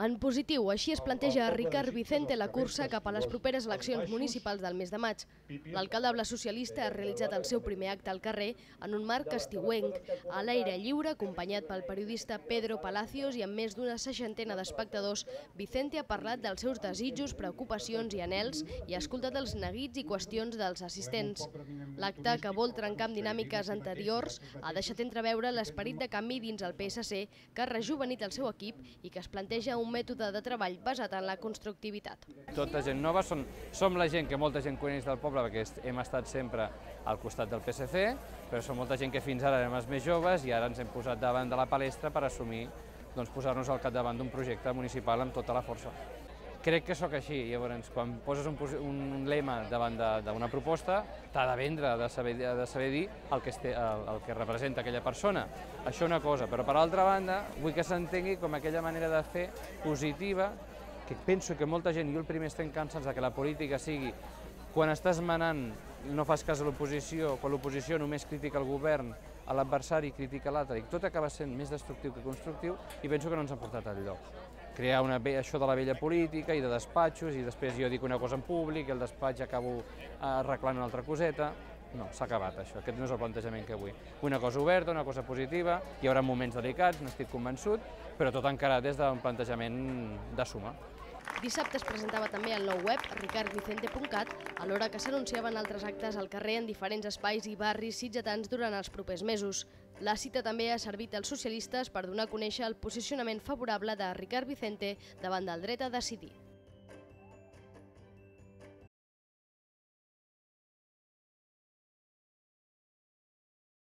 En positiu, així es planteja a Ricard Vicente la cursa cap a les properes eleccions municipals del mes de maig. L'alcaldable socialista ha realitzat el seu primer acte al carrer en un marc estiuenc, a l'aire lliure, acompanyat pel periodista Pedro Palacios i amb més d'una seixantena d'espectadors. Vicente ha parlat dels seus desitjos, preocupacions i anhels i ha escoltat els neguits i qüestions dels assistents. L'acte, que vol trencar amb dinàmiques anteriors, ha deixat entreveure l'esperit de canvi dins el PSC, que ha rejuvenit el seu equip i que es planteja un mètode de treball basat en la constructivitat. Tota gent nova, som la gent que molta gent coneix del poble perquè hem estat sempre al costat del PSC, però som molta gent que fins ara érem els més joves i ara ens hem posat davant de la palestra per assumir, posar-nos al capdavant d'un projecte municipal amb tota la força. Crec que sóc així, llavors quan poses un lema davant d'una proposta t'ha de vendre, de saber dir el que representa aquella persona. Això una cosa, però per altra banda vull que s'entengui com aquella manera de fer positiva, que penso que molta gent, jo el primer estem cansats que la política sigui quan estàs manant no fas cas a l'oposició, quan l'oposició només critica el govern, a l'adversari critica l'altre, i tot acaba sent més destructiu que constructiu i penso que no ens han portat enlloc. Crear això de la vella política i de despatxos i després jo dic una cosa en públic i el despatx acabo arreglant una altra coseta. No, s'ha acabat això, aquest no és el plantejament que vull. Vull una cosa oberta, una cosa positiva, hi haurà moments delicats, n'estic convençut, però tot encarat des d'un plantejament de suma. Dissabte es presentava també el nou web ricardvicente.cat, alhora que s'anunciaven altres actes al carrer en diferents espais i barris sitgetans durant els propers mesos. La cita també ha servit als socialistes per donar a conèixer el posicionament favorable de Ricard Vicente davant del dret a decidir.